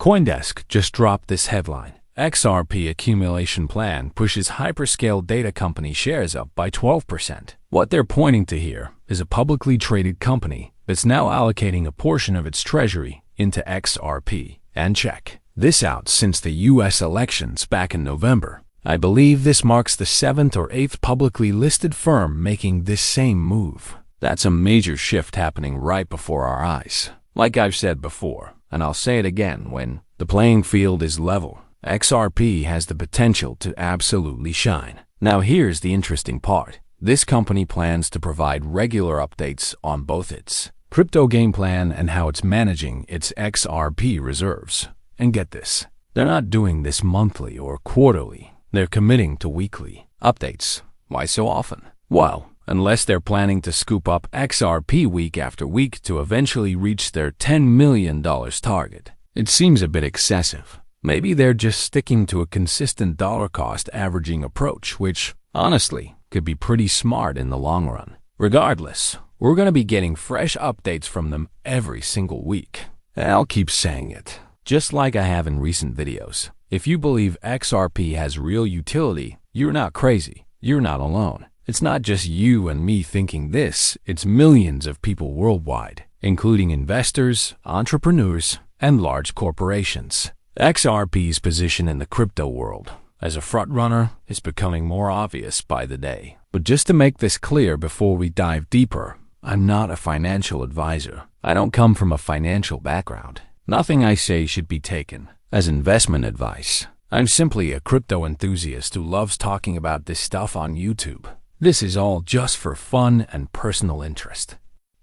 CoinDesk just dropped this headline. XRP accumulation plan pushes hyperscale data company shares up by 12%. What they're pointing to here is a publicly traded company that's now allocating a portion of its treasury into XRP. And check this out, since the US elections back in November. I believe this marks the 7th or 8th publicly listed firm making this same move. That's a major shift happening right before our eyes. Like I've said before, and I'll say it again, when the playing field is level, XRP has the potential to absolutely shine. Now here's the interesting part. This company plans to provide regular updates on both its crypto game plan and how it's managing its XRP reserves. And get this, they're not doing this monthly or quarterly. They're committing to weekly updates. Why so often? Well, unless they're planning to scoop up XRP week after week to eventually reach their $10 million target. It seems a bit excessive. Maybe they're just sticking to a consistent dollar cost averaging approach, which, honestly, could be pretty smart in the long run. Regardless, we're going to be getting fresh updates from them every single week. I'll keep saying it, just like I have in recent videos. If you believe XRP has real utility, you're not crazy. You're not alone. It's not just you and me thinking this, it's millions of people worldwide, including investors, entrepreneurs, and large corporations. XRP's position in the crypto world as a frontrunner is becoming more obvious by the day. But just to make this clear before we dive deeper, I'm not a financial advisor. I don't come from a financial background. Nothing I say should be taken as investment advice. I'm simply a crypto enthusiast who loves talking about this stuff on YouTube. This is all just for fun and personal interest.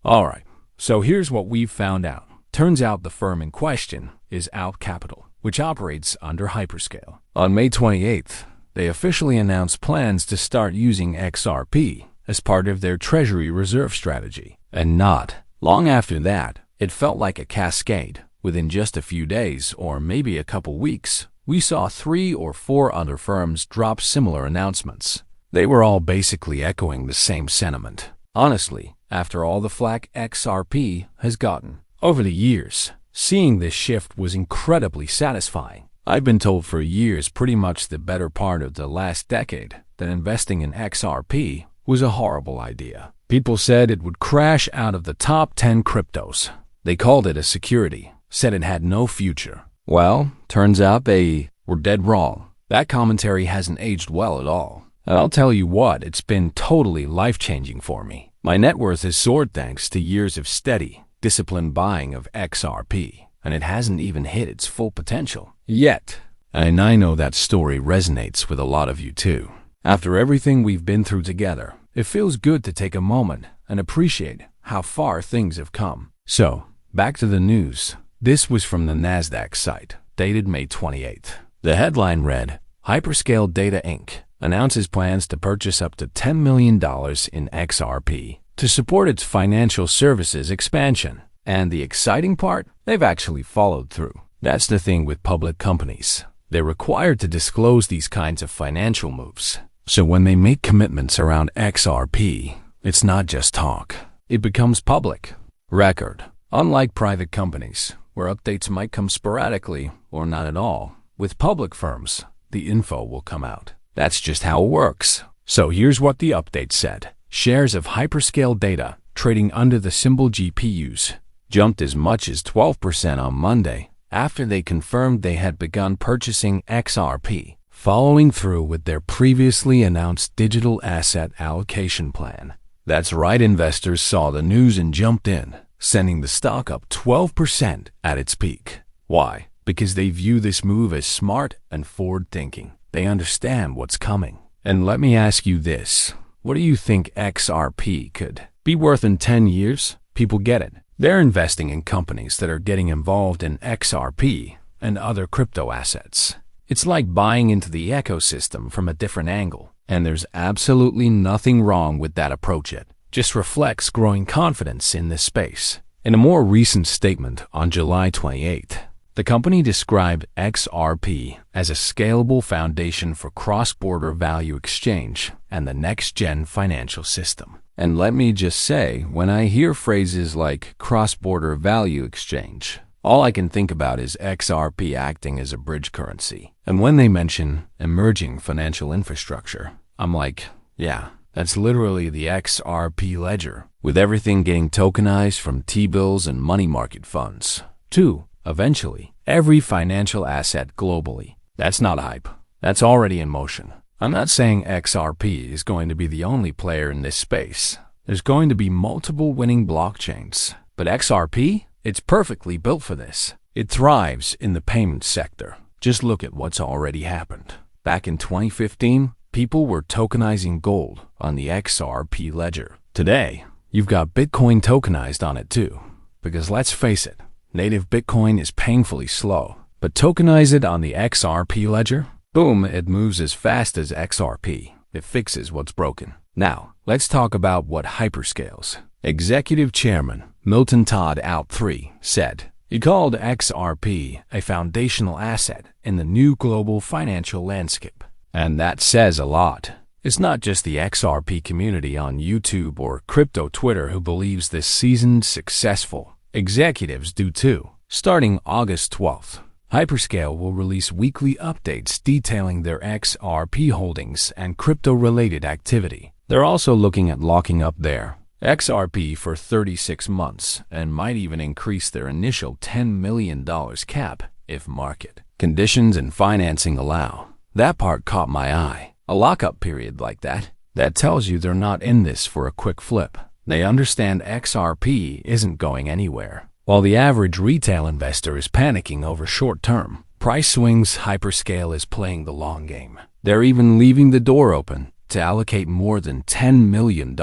Alright, so here's what we've found out. Turns out the firm in question is Out Capital, which operates under Hyperscale. On May 28th, they officially announced plans to start using XRP as part of their treasury reserve strategy. And not long after that, it felt like a cascade. Within just a few days, or maybe a couple weeks, we saw 3 or 4 other firms drop similar announcements. They were all basically echoing the same sentiment. Honestly, after all the flack XRP has gotten over the years, seeing this shift was incredibly satisfying. I've been told for years, pretty much the better part of the last decade, that investing in XRP was a horrible idea. People said it would crash out of the top 10 cryptos. They called it a security, said it had no future. Well, turns out they were dead wrong. That commentary hasn't aged well at all. And I'll tell you what, it's been totally life-changing for me. My net worth has soared thanks to years of steady, disciplined buying of XRP, and it hasn't even hit its full potential yet. And I know that story resonates with a lot of you too. After everything we've been through together, it feels good to take a moment and appreciate how far things have come. So, back to the news. This was from the Nasdaq site, dated May 28th. The headline read, Hyperscale Data Inc. announces plans to purchase up to $10 million in XRP to support its financial services expansion. And the exciting part, they've actually followed through. That's the thing with public companies. They're required to disclose these kinds of financial moves. So when they make commitments around XRP, it's not just talk. It becomes public record. Unlike private companies, where updates might come sporadically or not at all, with public firms, the info will come out. That's just how it works. So here's what the update said. Shares of Hyperscale Data, trading under the symbol GPUs, jumped as much as 12% on Monday after they confirmed they had begun purchasing XRP, following through with their previously announced digital asset allocation plan. That's right, investors saw the news and jumped in, sending the stock up 12% at its peak. Why? Because they view this move as smart and forward-thinking. They understand what's coming. And let me ask you this. What do you think XRP could be worth in 10 years? People get it. They're investing in companies that are getting involved in XRP and other crypto assets. It's like buying into the ecosystem from a different angle. And there's absolutely nothing wrong with that approach. It just reflects growing confidence in this space. In a more recent statement on July 28th, the company described XRP as a scalable foundation for cross-border value exchange and the next-gen financial system. And let me just say, when I hear phrases like cross-border value exchange, all I can think about is XRP acting as a bridge currency. And when they mention emerging financial infrastructure, I'm like, yeah, that's literally the XRP ledger, with everything getting tokenized from T-bills and money market funds to, eventually, every financial asset globally. That's not hype. That's already in motion. I'm not saying XRP is going to be the only player in this space. There's going to be multiple winning blockchains. But XRP? It's perfectly built for this. It thrives in the payments sector. Just look at what's already happened. Back in 2015, people were tokenizing gold on the XRP ledger. Today, you've got Bitcoin tokenized on it too. Because let's face it, native Bitcoin is painfully slow. But tokenize it on the XRP ledger? Boom, it moves as fast as XRP. It fixes what's broken. Now, let's talk about what hyperscales. Executive Chairman Milton Todd Out 3 said, he called XRP a foundational asset in the new global financial landscape. And that says a lot. It's not just the XRP community on YouTube or crypto Twitter who believes this seasoned, successful executives do too. Starting August 12th, Hyperscale will release weekly updates detailing their XRP holdings and crypto-related activity. They're also looking at locking up their XRP for 36 months and might even increase their initial $10 million cap if market conditions and financing allow. That part caught my eye. A lockup period like that tells you they're not in this for a quick flip. They understand XRP isn't going anywhere. While the average retail investor is panicking over short-term price swings, Hyperscale is playing the long game. They're even leaving the door open to allocate more than $10 million.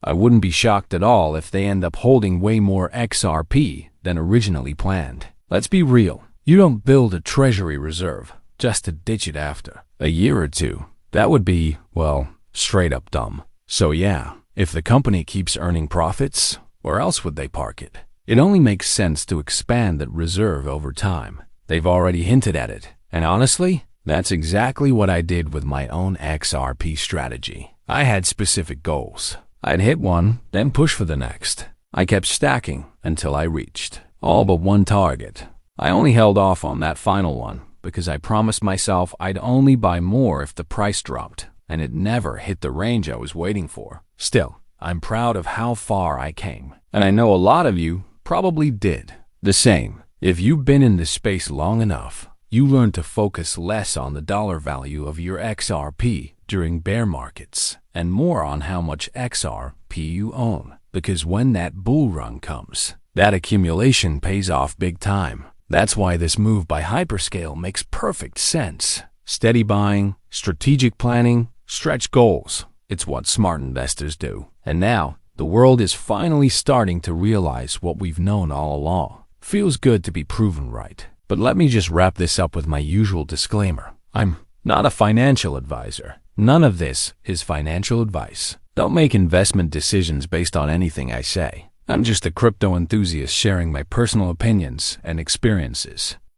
I wouldn't be shocked at all if they end up holding way more XRP than originally planned. Let's be real. You don't build a treasury reserve just to ditch it after a year or two. That would be, well, straight up dumb. So yeah, if the company keeps earning profits, where else would they park it? It only makes sense to expand that reserve over time. They've already hinted at it. And honestly, that's exactly what I did with my own XRP strategy. I had specific goals. I'd hit one, then push for the next. I kept stacking until I reached all but one target. I only held off on that final one because I promised myself I'd only buy more if the price dropped, and it never hit the range I was waiting for. Still, I'm proud of how far I came, and I know a lot of you probably did the same. If you've been in this space long enough, you learn to focus less on the dollar value of your XRP during bear markets and more on how much XRP you own, because when that bull run comes, that accumulation pays off big time. That's why this move by Hyperscale makes perfect sense. Steady buying, strategic planning, stretch goals. It's what smart investors do. And now, the world is finally starting to realize what we've known all along. Feels good to be proven right. But let me just wrap this up with my usual disclaimer. I'm not a financial advisor. None of this is financial advice. Don't make investment decisions based on anything I say. I'm just a crypto enthusiast sharing my personal opinions and experiences.